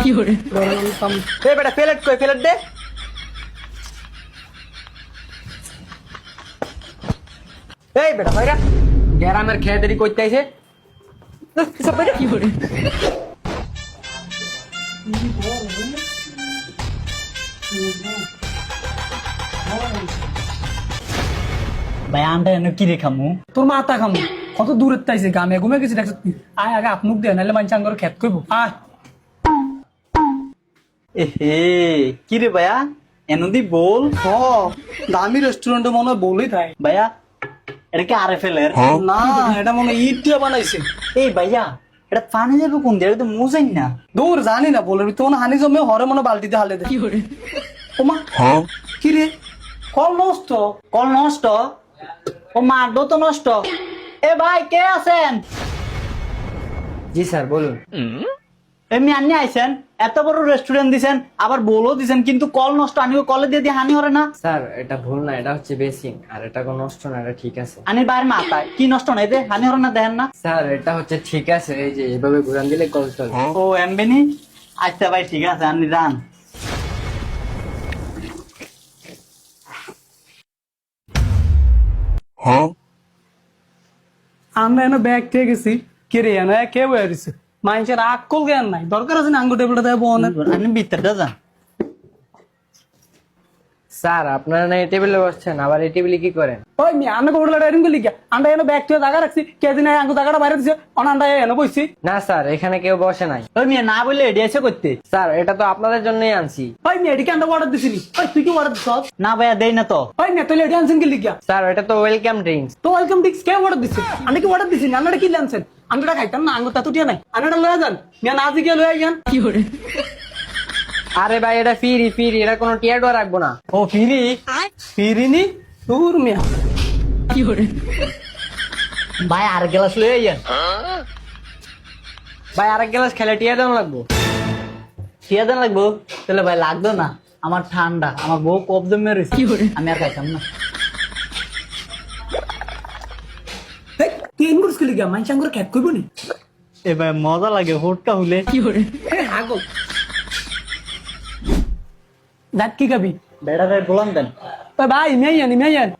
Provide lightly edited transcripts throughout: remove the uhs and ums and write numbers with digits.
এই বেটা প্লেট কই, প্লেট দে। এই বেটা ভাইরা গ্রামের খেয়াদেরি করতে আইছে। ভাই আনটা এনে কি রে খামু? তোর মাথা খামু কত দূরের তাইছে গামে ঘুমে গেছি দেখছ আয় আগে আপনুক দে নাহলে মানুষ আঙ্গর খেত কইব আয় এহে কি রে ভাইয়া এনদি বল হ দামি রেস্টুরেন্টে মনে হয় বলেই থাকে ভাইয়া এটা কি আরে ফেলের না এটা মনে হয় ইট দিয়ে বানাইছে এই ভাইয়া এটা পানি যাবে কোন দিয়ে? এটা তো মুজাই না। দূর জানি না বলে তো মনে হানি জমে হরে মনে বালতিতে হালে দে ওমা কি রে কল নষ্ট কল নষ্ট, ও মারবো তো নষ্ট। এ ভাই কে আছেন? জি স্যার বলুন। এমনি আনি আইছেন, এত বড় রেস্টুরেন্ট দিছেন, আবার বলও দিছেন, কিন্তু কল নষ্ট আনি কলে দিয়ে দিয়ে হানি হরে না। স্যার এটা ভুল না, এটা হচ্ছে বেসিং, আর এটা কোনো নষ্ট না, এটা ঠিক আছে। আনির বাইরে মাথায় কি নষ্ট নাই দে হানি হরে না দেখেন না। স্যার এটা হচ্ছে ঠিক আছে, এই যে এভাবে ঘুরান দিলে কল চলে। ও এমবেনি আচ্ছা ভাই ঠিক আছে আপনি যান। আমরা এনে ব্যাগ থেকে গেছি কে রে এনে কে বয়ে দিছে মানুষের আকল জ্ঞান নাই দরকার আছে না আঙ্গুর টেবিলটা দেবো অনেক আপনি ভিতরটা যান। স্যার আপনারা না এই টেবিলে বসছেন, আবার এই টেবিলে কি করেন? ওই মি আন্না কোবড়লা ডাইরিং গুলি কি আন্ডা এনে ব্যাগ থেকে জায়গা রাখছি কে দিন আঙ্গুর জায়গাটা বাইরে দিছে অন আন্ডা এনে বইছি না স্যার এখানে কেউ বসে নাই। ওই মেয়ে না বললে এডি এসে করতে। স্যার এটা তো আপনাদের জন্যই আনছি। ওই মি এদিকে আন্ডা অর্ডার দিছিনি ওই তুই কি অর্ডার দিছ না ভাইয়া দেই না তো। ওই মি তুই এডি আনছেন কি লিখিয়া স্যার এটা তো ওয়েলকাম ড্রিঙ্কস। তো ওয়েলকাম ডিক্স কে অর্ডার দিছে আন্ডা কি অর্ডার দিছিনি আন্ডা কি আনছেন আন্ডাটা খাইতাম না আঙ্গুর তাতুটিয়া নাই আন্ডাটা লয়ে যান মিয়া না জিগে লয়ে যান কি করে আরে ভাই এটা ফ্রি ফ্রি, এটা কোনো টিয়ারও রাখবো না। ও ফিরি ফিরিনি দূর মিয়া কি করে ভাই আর গ্লাস লয়ে আইয়েন। ভাই আরেক গ্লাস খেলে টিয়ার দেওয়া লাগবো। খেয়ে দেন লাগবো তাহলে ভাই লাগতো না, আমার ঠান্ডা, আমার বউ কপ দমে রয়েছে, আমি আর খাইতাম না। তুই এন করছিস কি লিখিয়া মানুষ আঙ্গুর খেত কইব নি এ ভাই মজা লাগে হোটকা হলে। কি করে আগল দাঁত কি খাবি বেড়া ভাই বলান দেন। ওই ভাই মেয়ান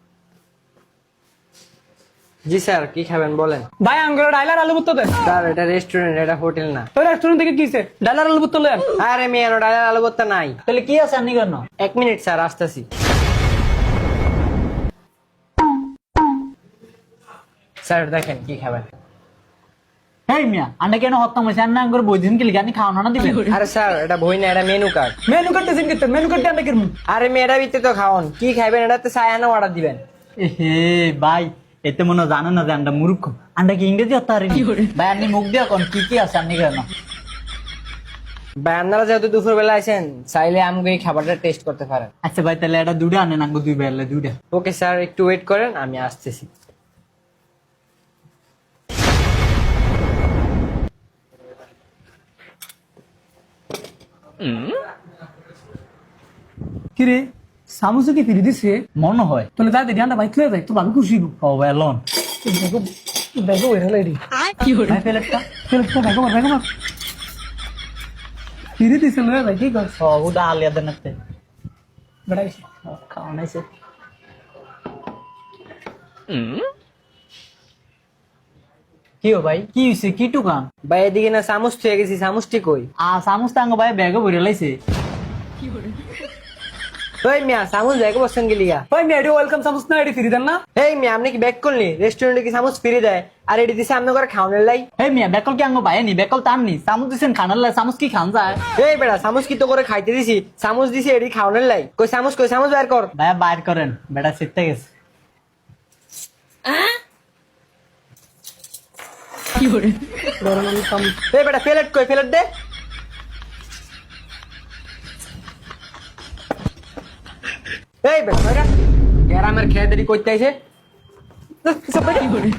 জি স্যার কি খাবেন বলেন। ভাই আঙ্গুর ডাইলার আলু ভুত্তা দেন স্যার এটা রেস্টুরেন্ট, এটা হোটেল না। তোর রেস্টুরেন্ট থেকে কিছে ডাইলার আলু ভুত্তা লয় আরে মেয়ানো ডালের আলু ভর্তা নাই। তাহলে কি আছে আপনি কেন? 1 মিনিট স্যার আসতেছি। স্যার দেখেন কি খাবেন। হেই মিয়া আন্ডা কেন হত্যাম হয়েছে আন্না আঙ্গুর বই দিন কি লিখে আপনি খাওয়ানো না দিবেন? আরে স্যার এটা বই না, এটা মেনু কার্ড। মেনু কাটতেছেন কি মেনু কাটতে আন্ডা কিরমু আরে মেয়েরা ভিতরে তো খাওন, কি খাইবেন এটাতে সায়ানো অর্ডার দিবেন। হে ভাই এতে মনে জানো না যে আন্ডা মূর্খ, আন্ডা কি ইংরেজি হত্যা হারিনি ভাই, আপনি মুখ দিয়ে কোন কি কি আছে আপনি কেন? ভাই আপনারা যেহেতু দুপুর বেলা আছেন, চাইলে আমাকে এই খাবারটা টেস্ট করতে পারেন। আচ্ছা ভাই তাহলে এটা দুইটা আনেন আঙ্গু দুই বেলা দুইটা। ওকে স্যার একটু ওয়েট করেন, আমি আসতেছি। কি রে সামুসে কি ফিরি দিছে মনে হয়। তোলে দাঁত ধ্যানটা বাইক লয়ে যায় তো ভাবি খুশি গো ও ভাই লন দেখো দেখো এর লাইরি কি হরে ভাই প্লেটটা তো দেখো ফিরি দিছে লয়ে যায় কি কর সব উদা আলিয়া দেন আপনি বেড়াই খাওয়া নাইছে। কি ও ভাই কি হইছে কি টুকান? ভাই এদিকে না চামচ থুয়ে গেছি, চামচটি কই? চামচ টাঙ্গ ভাই ব্যাগে ভরে লাইছে। ওই মিয়া চামচ ব্যাগে বসছেন কি লিগা? ভাই মেডি ওয়েলকাম সামুস না এডি ফিরি দেন না এই মিয়া আপনি কি ব্যাক করলি? রেস্টুরেন্টে কি চামচ ফ্রি দেয়? আর এটি দিছে আপনি করে খাওয়ানোর লাই। হে মিয়া বেকল কি আঙ্গ ভাই নি বেকল টাননি চামচ দিছেন খানার লাই চামচ কি খান যায়? এই বেটা চামচ কি তো করে খাইতে দিছি, চামচ দিছি এটি খাওয়ানোর লাই। কই চামচ বের কর। ভাইয়া বাইর করেন বেটা সিটতে গেছে। কি হরে এই বেটা প্লেট কই, প্লেট দে। এই বেটা গ্রামের খেয়াদেরি করতে আইছে। কি হরে